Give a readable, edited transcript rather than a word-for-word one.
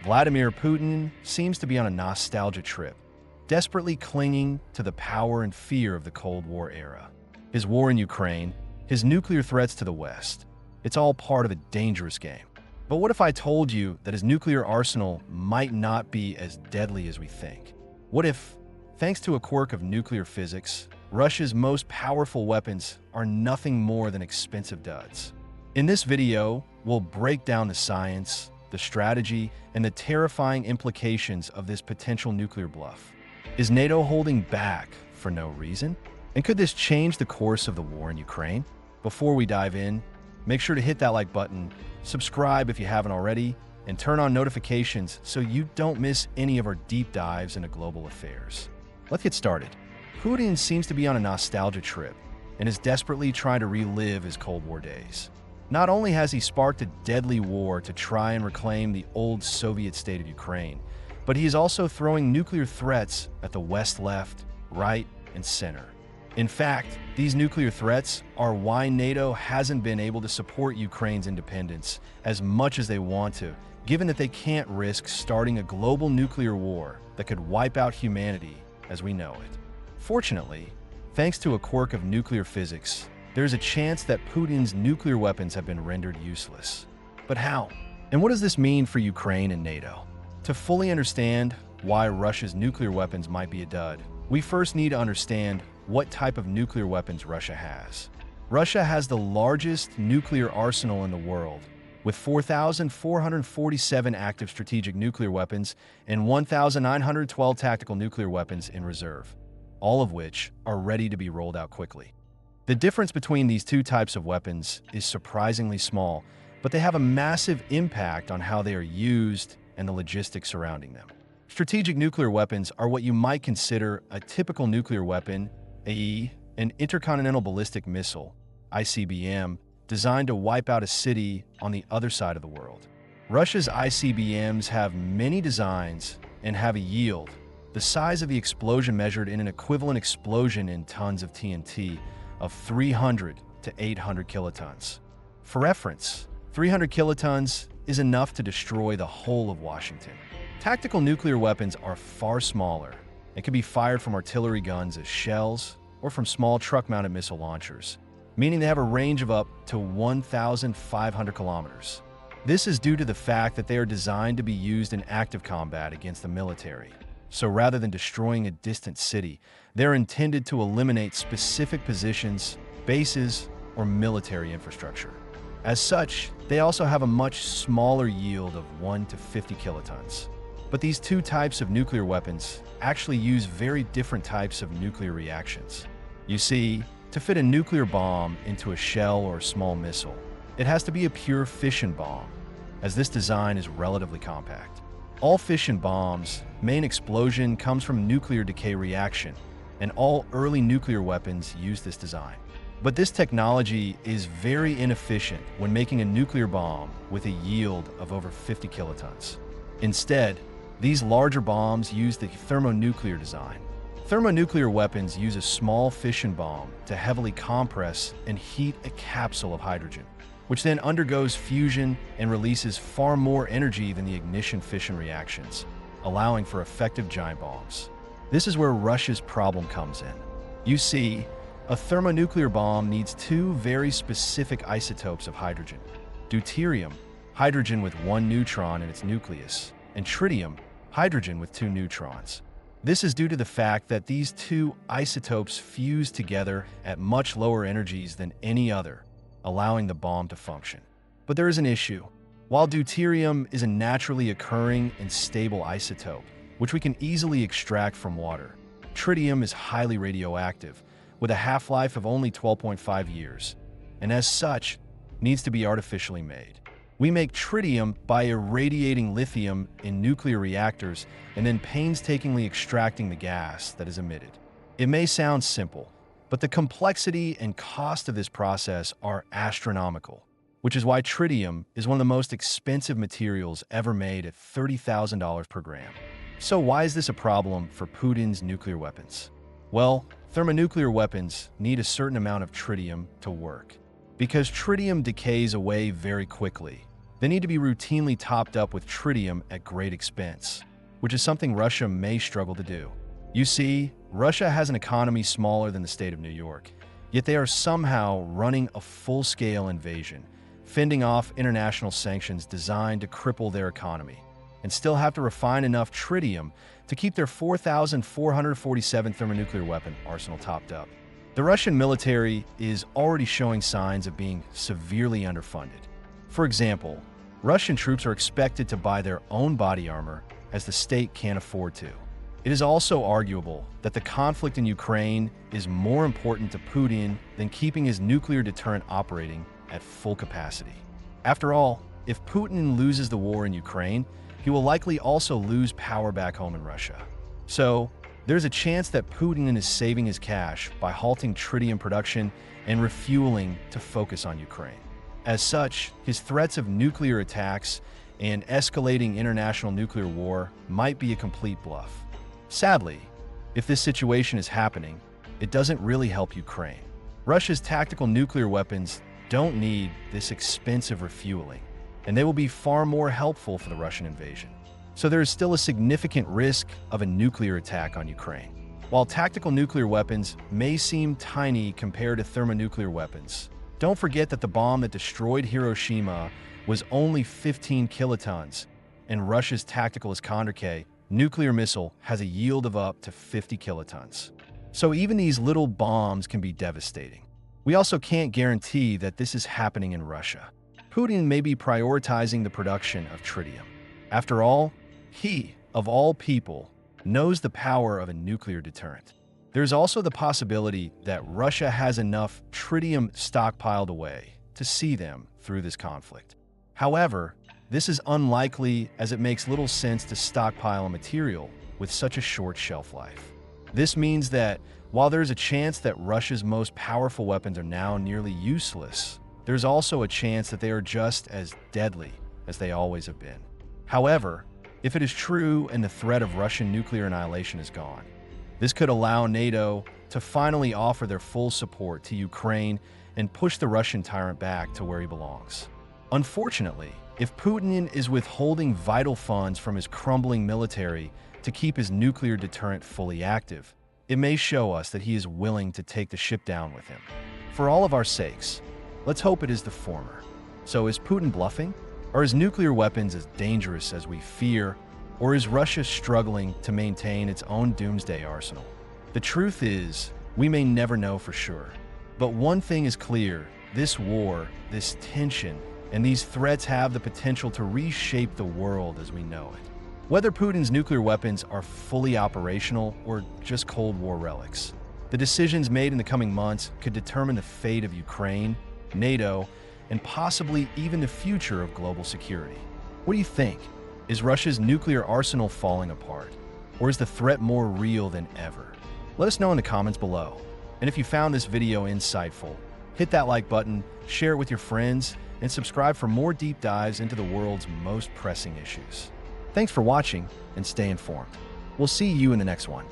Vladimir Putin seems to be on a nostalgia trip, desperately clinging to the power and fear of the Cold War era. His war in Ukraine, his nuclear threats to the West, it's all part of a dangerous game. But what if I told you that his nuclear arsenal might not be as deadly as we think? What if, thanks to a quirk of nuclear physics, Russia's most powerful weapons are nothing more than expensive duds? In this video, we'll break down the science, the strategy, and the terrifying implications of this potential nuclear bluff. Is NATO holding back for no reason? And could this change the course of the war in Ukraine? Before we dive in, make sure to hit that like button, subscribe if you haven't already, and turn on notifications so you don't miss any of our deep dives into global affairs. Let's get started. Putin seems to be on a nostalgia trip and is desperately trying to relive his Cold War days. Not only has he sparked a deadly war to try and reclaim the old Soviet state of Ukraine, but he is also throwing nuclear threats at the West, left, right, and center. In fact, these nuclear threats are why NATO hasn't been able to support Ukraine's independence as much as they want to, given that they can't risk starting a global nuclear war that could wipe out humanity as we know it. Fortunately, thanks to a quirk of nuclear physics, there's a chance that Putin's nuclear weapons have been rendered useless. But how? And what does this mean for Ukraine and NATO? To fully understand why Russia's nuclear weapons might be a dud, we first need to understand what type of nuclear weapons Russia has. Russia has the largest nuclear arsenal in the world, with 4,447 active strategic nuclear weapons and 1,912 tactical nuclear weapons in reserve, all of which are ready to be rolled out quickly. The difference between these two types of weapons is surprisingly small, but they have a massive impact on how they are used and the logistics surrounding them. Strategic nuclear weapons are what you might consider a typical nuclear weapon, i.e., an intercontinental ballistic missile, ICBM, designed to wipe out a city on the other side of the world. Russia's ICBMs have many designs and have a yield, the size of the explosion measured in an equivalent explosion in tons of TNT, of 300 to 800 kilotons. For reference, 300 kilotons is enough to destroy the whole of Washington. Tactical nuclear weapons are far smaller and can be fired from artillery guns as shells or from small truck-mounted missile launchers, meaning they have a range of up to 1,500 kilometers. This is due to the fact that they are designed to be used in active combat against the military. So rather than destroying a distant city, they're intended to eliminate specific positions, bases, or military infrastructure. As such, they also have a much smaller yield of 1 to 50 kilotons. But these two types of nuclear weapons actually use very different types of nuclear reactions. You see, to fit a nuclear bomb into a shell or a small missile, it has to be a pure fission bomb, as this design is relatively compact. All fission bombs' main explosion comes from nuclear decay reaction, and all early nuclear weapons use this design. But this technology is very inefficient when making a nuclear bomb with a yield of over 50 kilotons. Instead, these larger bombs use the thermonuclear design. Thermonuclear weapons use a small fission bomb to heavily compress and heat a capsule of hydrogen, which then undergoes fusion and releases far more energy than the ignition fission reactions, allowing for effective giant bombs. This is where Russia's problem comes in. You see, a thermonuclear bomb needs two very specific isotopes of hydrogen: deuterium, hydrogen with one neutron in its nucleus, and tritium, hydrogen with two neutrons. This is due to the fact that these two isotopes fuse together at much lower energies than any other, allowing the bomb to function. But there is an issue. While deuterium is a naturally occurring and stable isotope, which we can easily extract from water, tritium is highly radioactive, with a half-life of only 12.5 years, and as such, needs to be artificially made. We make tritium by irradiating lithium in nuclear reactors and then painstakingly extracting the gas that is emitted. It may sound simple, but the complexity and cost of this process are astronomical, which is why tritium is one of the most expensive materials ever made at $30,000 per gram. So why is this a problem for Putin's nuclear weapons? Well, thermonuclear weapons need a certain amount of tritium to work. Because tritium decays away very quickly, They need to be routinely topped up with tritium at great expense, which is something Russia may struggle to do. You see, Russia has an economy smaller than the state of New York, yet they are somehow running a full-scale invasion, fending off international sanctions designed to cripple their economy, and still have to refine enough tritium to keep their 4,447 thermonuclear weapon arsenal topped up. The Russian military is already showing signs of being severely underfunded. For example, Russian troops are expected to buy their own body armor as the state can't afford to. It is also arguable that the conflict in Ukraine is more important to Putin than keeping his nuclear deterrent operating at full capacity. After all, if Putin loses the war in Ukraine, he will likely also lose power back home in Russia. So, there's a chance that Putin is saving his cash by halting tritium production and refueling to focus on Ukraine. As such, his threats of nuclear attacks and escalating international nuclear war might be a complete bluff. Sadly, if this situation is happening, it doesn't really help Ukraine. Russia's tactical nuclear weapons don't need this expensive refueling, and they will be far more helpful for the Russian invasion. So there is still a significant risk of a nuclear attack on Ukraine. While tactical nuclear weapons may seem tiny compared to thermonuclear weapons, don't forget that the bomb that destroyed Hiroshima was only 15 kilotons, and Russia's tactical Iskander-K nuclear missile has a yield of up to 50 kilotons. So even these little bombs can be devastating. We also can't guarantee that this is happening in Russia. Putin may be prioritizing the production of tritium. After all, he, of all people, knows the power of a nuclear deterrent. There's also the possibility that Russia has enough tritium stockpiled away to see them through this conflict. However, this is unlikely as it makes little sense to stockpile a material with such a short shelf life. This means that while there's a chance that Russia's most powerful weapons are now nearly useless, there's also a chance that they are just as deadly as they always have been. However, if it is true and the threat of Russian nuclear annihilation is gone, this could allow NATO to finally offer their full support to Ukraine and push the Russian tyrant back to where he belongs. Unfortunately, if Putin is withholding vital funds from his crumbling military to keep his nuclear deterrent fully active, it may show us that he is willing to take the ship down with him. For all of our sakes, let's hope it is the former. So is Putin bluffing? Are his nuclear weapons as dangerous as we fear? Or is Russia struggling to maintain its own doomsday arsenal? The truth is, we may never know for sure. But one thing is clear, this war, this tension, and these threats have the potential to reshape the world as we know it. Whether Putin's nuclear weapons are fully operational or just Cold War relics, the decisions made in the coming months could determine the fate of Ukraine, NATO, and possibly even the future of global security. What do you think? Is Russia's nuclear arsenal falling apart? Or is the threat more real than ever? Let us know in the comments below. And if you found this video insightful, hit that like button, share it with your friends, and subscribe for more deep dives into the world's most pressing issues. Thanks for watching, and stay informed. We'll see you in the next one.